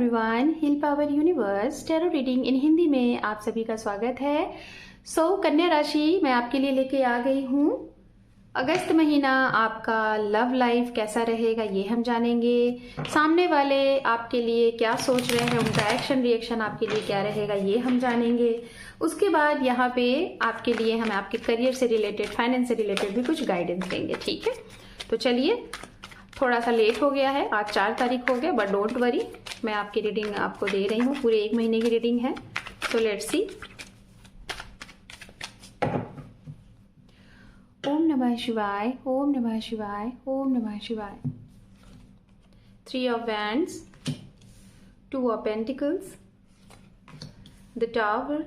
Everyone, hill power universe tarot reading in Hindi में आप सभी का स्वागत है। कन्या राशि मैं आपके लिए लेके आ गई हूँ। अगस्त महीना आपका लव लाइफ कैसा रहेगा ये हम जानेंगे। सामने वाले आपके लिए क्या सोच रहे हैं, उनका एक्शन रिएक्शन आपके लिए क्या रहेगा ये हम जानेंगे। उसके बाद यहाँ पे आपके लिए हम आपके करियर से रिलेटेड, फाइनेंस से रिलेटेड भी कुछ गाइडेंस देंगे। ठीक है, तो चलिए, थोड़ा सा लेट हो गया है, आज 4 तारीख हो गया, बट डोंट वरी, मैं आपकी रीडिंग आपको दे रही हूँ, पूरे 1 महीने की रीडिंग है। So let's see. ओम नमः शिवाय, ओम नमः शिवाय, ओम नमः शिवाय। 3 of Wands, 2 of Pentacles, the Tower,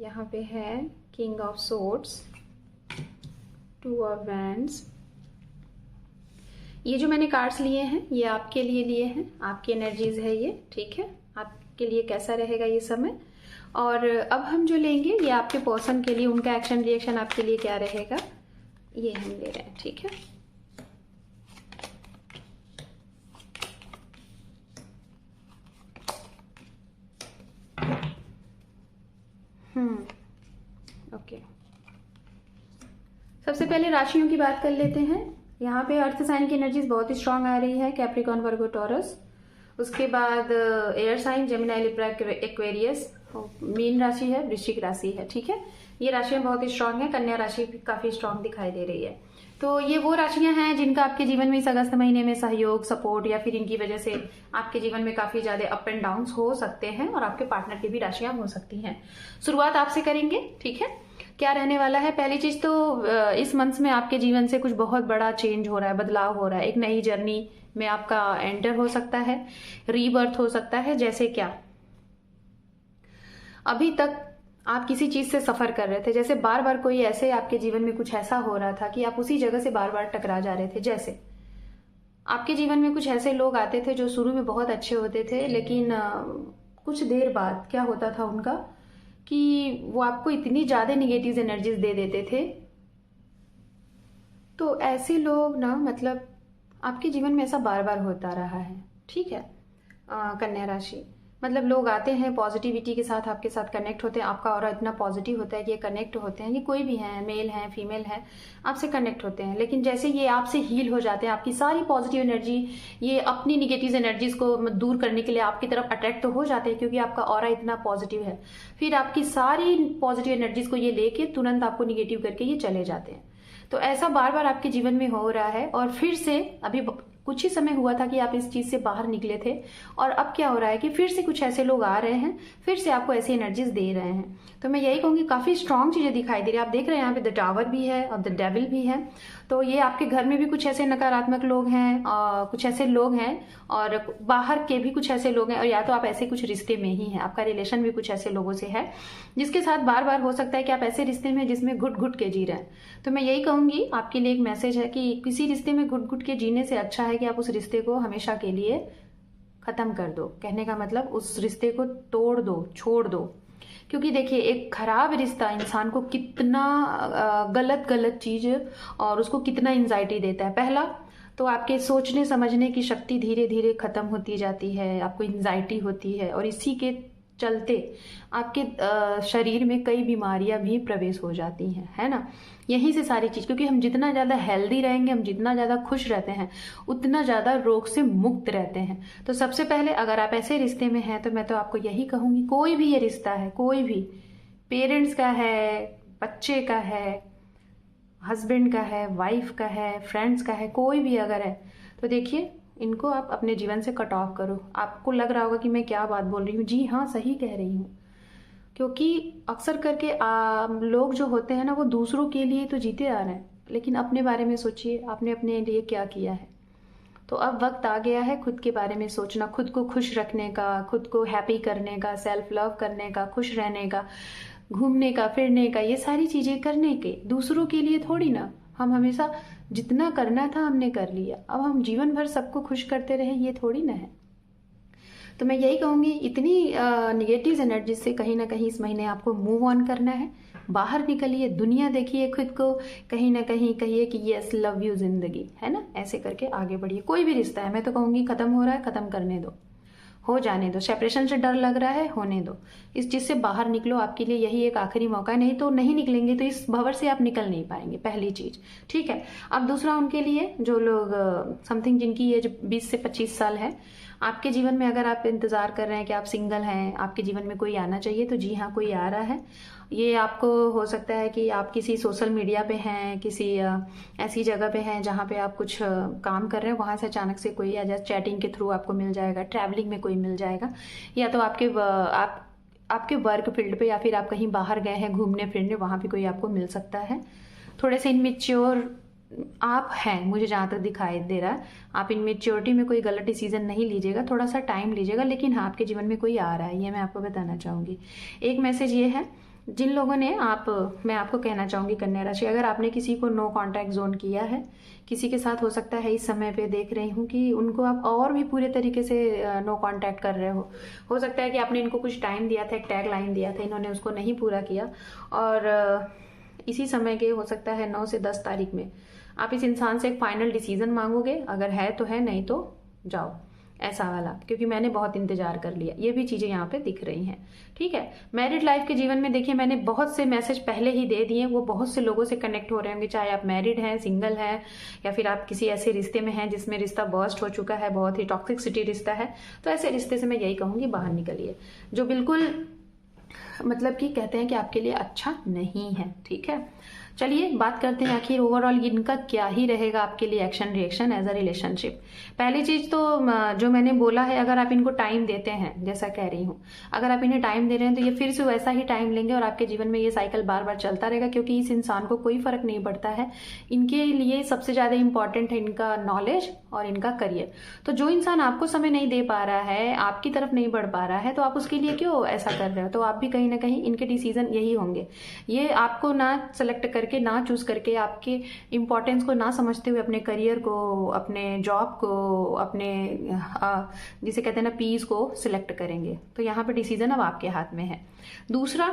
यहाँ पे है King of Swords, 2 of Wands। ये जो मैंने कार्ड्स लिए हैं ये आपके लिए हैं, आपकी एनर्जीज है ये। ठीक है, आपके लिए कैसा रहेगा ये समय। और अब हम जो लेंगे ये आपके पर्सन के लिए, उनका एक्शन रिएक्शन आपके लिए क्या रहेगा ये हम ले रहे हैं। ठीक है, ओके। सबसे पहले राशियों की बात कर लेते हैं। यहाँ पे अर्थ साइन की एनर्जीज बहुत ही स्ट्रांग आ रही है, कैप्रिकॉर्न, वर्गो, टॉरस। उसके बाद air sign, Gemini, Libra, Aquarius, मीन राशि है, वृश्चिक राशि है। ठीक है, ये राशियां बहुत ही स्ट्रांग है। कन्या राशि भी काफी स्ट्रांग दिखाई दे रही है। तो ये वो राशियां हैं जिनका आपके जीवन में इस अगस्त महीने में सहयोग, सपोर्ट, या फिर इनकी वजह से आपके जीवन में काफी ज्यादा अप एंड डाउन हो सकते हैं, और आपके पार्टनर की भी राशियां हो सकती हैं। शुरुआत आपसे करेंगे। ठीक है, क्या रहने वाला है। पहली चीज तो इस मंथ में आपके जीवन से कुछ बहुत बड़ा चेंज हो रहा है, बदलाव हो रहा है। एक नई जर्नी में आपका एंटर हो सकता है, रीबर्थ हो सकता है। जैसे क्या, अभी तक आप किसी चीज से सफर कर रहे थे, जैसे बार बार कोई ऐसे आपके जीवन में कुछ ऐसा हो रहा था कि आप उसी जगह से बार बार टकरा जा रहे थे। जैसे आपके जीवन में कुछ ऐसे लोग आते थे जो शुरू में बहुत अच्छे होते थे, लेकिन कुछ देर बाद क्या होता था उनका कि वो आपको इतनी ज्यादा निगेटिव एनर्जीज दे देते थे। तो ऐसे लोग ना, मतलब आपके जीवन में ऐसा बार बार होता रहा है। ठीक है, कन्या राशि, मतलब लोग आते हैं पॉजिटिविटी के साथ, आपके साथ कनेक्ट होते हैं, आपका ऑरा इतना पॉजिटिव होता है कि ये कनेक्ट होते हैं, ये कोई भी है, मेल है, फीमेल है, आपसे कनेक्ट होते हैं। लेकिन जैसे ये आपसे हील हो जाते हैं, आपकी सारी पॉजिटिव एनर्जी, ये अपनी निगेटिव एनर्जीज को दूर करने के लिए आपकी तरफ अट्रैक्ट तो हो जाते हैं, क्योंकि आपका ऑरा इतना पॉजिटिव है। फिर आपकी सारी पॉजिटिव एनर्जीज को ये लेके तुरंत आपको निगेटिव करके ये चले जाते हैं। तो ऐसा बार बार आपके जीवन में हो रहा है। और फिर से अभी कुछ ही समय हुआ था कि आप इस चीज से बाहर निकले थे, और अब क्या हो रहा है कि फिर से कुछ ऐसे लोग आ रहे हैं, फिर से आपको ऐसी एनर्जीज दे रहे हैं। तो मैं यही कहूंगी, काफी स्ट्रांग चीजें दिखाई दे रही है। आप देख रहे हैं यहाँ पे द टावर भी है और द डेविल भी है। तो ये आपके घर में भी कुछ ऐसे नकारात्मक लोग हैं, कुछ ऐसे लोग हैं, और बाहर के भी कुछ ऐसे लोग हैं, और या तो आप ऐसे कुछ रिश्ते में ही हैं, आपका रिलेशन भी कुछ ऐसे लोगों से है जिसके साथ बार बार हो सकता है कि आप ऐसे रिश्ते में जिसमें घुट घुट के जी रहे हैं। तो मैं यही कहूंगी, आपके लिए एक मैसेज है कि किसी रिश्ते में घुट घुट के जीने से अच्छा है कि आप उस रिश्ते को हमेशा के लिए खत्म कर दो। कहने का मतलब उस रिश्ते को तोड़ दो, छोड़ दो। क्योंकि देखिए, एक खराब रिश्ता इंसान को कितना गलत चीज और उसको कितना एंजाइटी देता है। पहला तो आपके सोचने समझने की शक्ति धीरे धीरे खत्म होती जाती है, आपको एंजाइटी होती है, और इसी के चलते आपके शरीर में कई बीमारियां भी प्रवेश हो जाती हैं, है ना। यहीं से सारी चीज, क्योंकि हम जितना ज्यादा हेल्दी रहेंगे, हम जितना ज्यादा खुश रहते हैं, उतना ज्यादा रोग से मुक्त रहते हैं। तो सबसे पहले अगर आप ऐसे रिश्ते में हैं तो मैं तो आपको यही कहूंगी, कोई भी ये रिश्ता है, कोई भी, पेरेंट्स का है, बच्चे का है, हस्बैंड का है, वाइफ का है, फ्रेंड्स का है, कोई भी अगर है तो देखिए, इनको आप अपने जीवन से कट ऑफ करो। आपको लग रहा होगा कि मैं क्या बात बोल रही हूँ, जी हाँ, सही कह रही हूँ। क्योंकि अक्सर करके लोग जो होते हैं ना, वो दूसरों के लिए तो जीते आ रहे हैं, लेकिन अपने बारे में सोचिए, आपने अपने लिए क्या किया है। तो अब वक्त आ गया है खुद के बारे में सोचना, खुद को खुश रखने का, खुद को हैप्पी करने का, सेल्फ लव करने का, खुश रहने का, घूमने का, फिरने का, ये सारी चीजें करने के। दूसरों के लिए थोड़ी ना, हम हमेशा जितना करना था हमने कर लिया, अब हम जीवन भर सबको खुश करते रहे, ये थोड़ी ना है। तो मैं यही कहूंगी, इतनी निगेटिव एनर्जी से कहीं ना कहीं इस महीने आपको मूव ऑन करना है। बाहर निकलिए, दुनिया देखिए, खुद को कहीं ना कहीं कहिए कि यस लव यू जिंदगी, है ना, ऐसे करके आगे बढ़िए। कोई भी रिश्ता है, मैं तो कहूँगी खत्म हो रहा है, खत्म करने दो, हो जाने दो। सेपरेशन से डर लग रहा है, होने दो। इस चीज़ से बाहर निकलो, आपके लिए यही एक आखिरी मौका है। नहीं तो नहीं निकलेंगे तो इस भंवर से आप निकल नहीं पाएंगे, पहली चीज़, ठीक है। अब दूसरा, उनके लिए जो लोग समथिंग जिनकी एज 20 से 25 साल है, आपके जीवन में अगर आप इंतज़ार कर रहे हैं कि आप सिंगल हैं, आपके जीवन में कोई आना चाहिए, तो जी हाँ, कोई आ रहा है। ये आपको हो सकता है कि आप किसी सोशल मीडिया पे हैं, किसी ऐसी जगह पे हैं जहाँ पे आप कुछ काम कर रहे हैं, वहाँ से अचानक से कोई आ जाए, चैटिंग के थ्रू आपको मिल जाएगा, ट्रैवलिंग में कोई मिल जाएगा, या तो आपके वर्क फील्ड पे, या फिर आप कहीं बाहर गए हैं घूमने फिरने, वहाँ पे कोई आपको मिल सकता है। थोड़े से इनमेच्योर आप हैं, मुझे जहाँ तक दिखाई दे रहा है। आप इनमेच्योरिटी में कोई गलत डिसीजन नहीं लीजिएगा, थोड़ा सा टाइम लीजिएगा, लेकिन हाँ, आपके जीवन में कोई आ रहा है, ये मैं आपको बताना चाहूँगी। एक मैसेज ये है, जिन लोगों ने मैं आपको कहना चाहूँगी कन्या राशि, अगर आपने किसी को नो कॉन्टैक्ट जोन किया है, किसी के साथ हो सकता है इस समय पे देख रही हूँ कि उनको आप और भी पूरे तरीके से नो कॉन्टैक्ट कर रहे हो सकता है कि आपने इनको कुछ टाइम दिया था, एक टैग लाइन दिया था, इन्होंने उसको नहीं पूरा किया, और इसी समय के हो सकता है 9 से 10 तारीख में आप इस इंसान से एक फाइनल डिसीजन मांगोगे। अगर है तो है, नहीं तो जाओ, ऐसा वाला, क्योंकि मैंने बहुत इंतजार कर लिया। ये भी चीज़ें यहाँ पे दिख रही हैं, ठीक है। मैरिड लाइफ के जीवन में देखिए, मैंने बहुत से मैसेज पहले ही दे दिए, वो बहुत से लोगों से कनेक्ट हो रहे होंगे, चाहे आप मैरिड हैं, सिंगल हैं, या फिर आप किसी ऐसे रिश्ते में हैं जिसमें रिश्ता बर्स्ट हो चुका है, बहुत ही टॉक्सिसिटी रिश्ता है। तो ऐसे रिश्ते से मैं यही कहूँगी, बाहर निकलिए, जो बिल्कुल मतलब कि कहते हैं कि आपके लिए अच्छा नहीं है, ठीक है। चलिए बात करते हैं आखिर ओवरऑल इनका क्या ही रहेगा आपके लिए action reaction as a relationship. पहली चीज तो जो मैंने बोला है, अगर आप इनको टाइम देते हैं, जैसा कह रही हूँ, अगर आप इन्हें टाइम दे रहे हैं तो ये फिर से वैसा ही टाइम लेंगे और आपके जीवन में ये साइकिल बार बार चलता रहेगा, क्योंकि इस इंसान को कोई फर्क नहीं पड़ता है। इनके लिए सबसे ज्यादा इंपॉर्टेंट है इनका नॉलेज और इनका करियर। तो जो इंसान आपको समय नहीं दे पा रहा है, आपकी तरफ नहीं बढ़ पा रहा है, तो आप उसके लिए क्यों ऐसा कर रहे हो? तो आप भी कहीं ना कहीं इनके डिसीजन यही होंगे। ये आपको ना सेलेक्ट करके, ना चूज करके, आपके इंपॉर्टेंस को ना समझते हुए अपने करियर को, अपने जॉब को, अपने जिसे कहते हैं ना पीस को सिलेक्ट करेंगे। तो यहाँ पे डिसीजन अब आपके हाथ में है। दूसरा,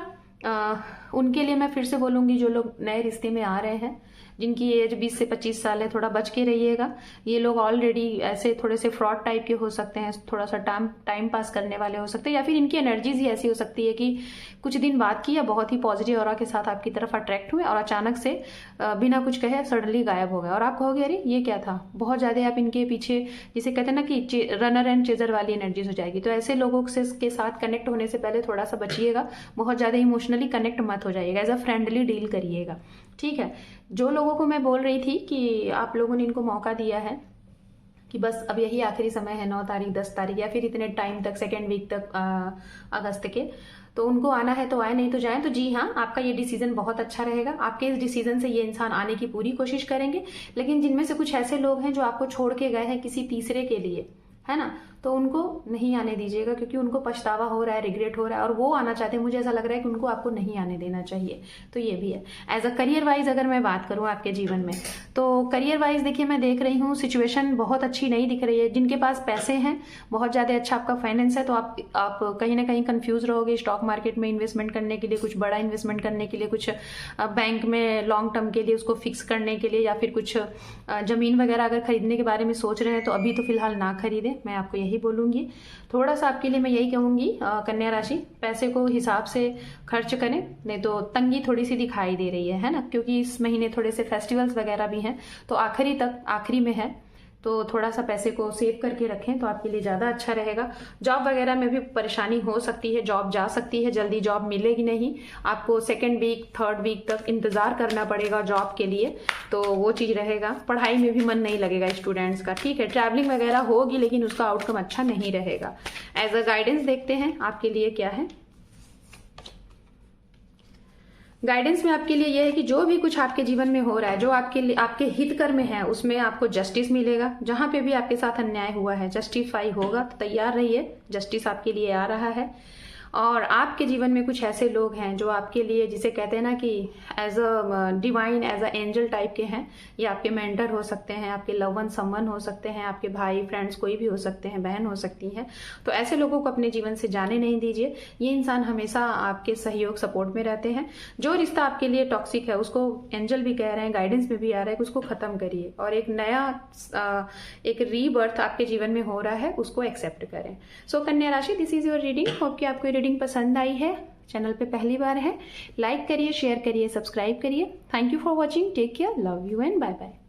उनके लिए मैं फिर से बोलूंगी, जो लोग नए रिश्ते में आ रहे हैं, जिनकी एज 20 से 25 साल है, थोड़ा बच के रहिएगा। ये लोग ऑलरेडी ऐसे थोड़े से फ्रॉड टाइप के हो सकते हैं, थोड़ा सा टाइम पास करने वाले हो सकते हैं, या फिर इनकी एनर्जीज ही ऐसी हो सकती है कि कुछ दिन बाद की या बहुत ही पॉजिटिव ऑरा के साथ आपकी तरफ अट्रैक्ट हुए और अचानक से बिना कुछ कहे सडनली गायब हो गए, और आप कहोगे अरे ये क्या था। बहुत ज्यादा आप इनके पीछे, जिसे कहते हैं ना कि रनर एंड चेजर वाली एनर्जीज हो जाएगी। तो ऐसे लोगों से के साथ कनेक्ट होने से पहले थोड़ा सा बचिएगा, बहुत ज्यादा इमोशनली कनेक्ट मत हो जाइएगा, एज अ फ्रेंडली डील करिएगा, ठीक है। जो लोगों को मैं बोल रही थी कि आप लोगों ने इनको मौका दिया है कि बस अब यही आखिरी समय है, 9 तारीख 10 तारीख या फिर इतने टाइम तक, सेकेंड वीक तक अगस्त के, तो उनको आना है तो आए, नहीं तो जाए। तो जी हाँ, आपका ये डिसीजन बहुत अच्छा रहेगा। आपके इस डिसीजन से ये इंसान आने की पूरी कोशिश करेंगे। लेकिन जिनमें से कुछ ऐसे लोग हैं जो आपको छोड़ के गए हैं किसी तीसरे के लिए, है ना, तो उनको नहीं आने दीजिएगा, क्योंकि उनको पछतावा हो रहा है, रिग्रेट हो रहा है, और वो आना चाहते हैं। मुझे ऐसा लग रहा है कि उनको आपको नहीं आने देना चाहिए। तो ये भी है। एज अ करियर वाइज अगर मैं बात करूं आपके जीवन में, तो करियर वाइज देखिए, मैं देख रही हूँ सिचुएशन बहुत अच्छी नहीं दिख रही है। जिनके पास पैसे हैं, बहुत ज्यादा अच्छा आपका फाइनेंस है, तो आप कहीं ना कहीं कंफ्यूज रहोगे स्टॉक मार्केट में इन्वेस्टमेंट करने के लिए, कुछ बड़ा इन्वेस्टमेंट करने के लिए, कुछ बैंक में लॉन्ग टर्म के लिए उसको फिक्स करने के लिए, या फिर कुछ जमीन वगैरह अगर खरीदने के बारे में सोच रहे हैं तो अभी तो फिलहाल ना खरीदें, मैं आपको यही बोलूंगी। थोड़ा सा आपके लिए मैं यही कहूंगी, कन्या राशि, पैसे को हिसाब से खर्च करें, नहीं तो तंगी थोड़ी सी दिखाई दे रही है ना, क्योंकि इस महीने थोड़े से फेस्टिवल्स वगैरह भी हैं, तो आखिरी में है, तो थोड़ा सा पैसे को सेव करके रखें तो आपके लिए ज़्यादा अच्छा रहेगा। जॉब वगैरह में भी परेशानी हो सकती है, जॉब जा सकती है, जल्दी जॉब मिलेगी नहीं, आपको सेकेंड वीक थर्ड वीक तक इंतज़ार करना पड़ेगा जॉब के लिए, तो वो चीज़ रहेगा। पढ़ाई में भी मन नहीं लगेगा स्टूडेंट्स का, ठीक है। ट्रैवलिंग वगैरह होगी लेकिन उसका आउटकम अच्छा नहीं रहेगा। एज अ गाइडेंस देखते हैं आपके लिए क्या है। गाइडेंस में आपके लिए यह है कि जो भी कुछ आपके जीवन में हो रहा है, जो आपके हित कर में है, उसमें आपको जस्टिस मिलेगा। जहां पे भी आपके साथ अन्याय हुआ है, जस्टिफाई होगा, तो तैयार रहिए, जस्टिस आपके लिए आ रहा है। और आपके जीवन में कुछ ऐसे लोग हैं जो आपके लिए, जिसे कहते हैं ना कि as a divine, as a angel type के हैं। ये आपके मेंटर हो सकते हैं, आपके लव वन समवन हो सकते हैं, आपके भाई फ्रेंड्स कोई भी हो सकते हैं, बहन हो सकती हैं। तो ऐसे लोगों को अपने जीवन से जाने नहीं दीजिए। ये इंसान हमेशा आपके सहयोग सपोर्ट में रहते हैं। जो रिश्ता आपके लिए टॉक्सिक है उसको एंजल भी कह रहे हैं, गाइडेंस में भी आ रहा है कि उसको खत्म करिए और एक नया एक रीबर्थ आपके जीवन में हो रहा है, उसको एक्सेप्ट करें। सो कन्या राशि, this is your reading. Hope कि आपको रीडिंग पसंद आई है। चैनल पे पहली बार है, लाइक करिए, शेयर करिए, सब्सक्राइब करिए। Thank you for watching. Take care, love you and bye bye.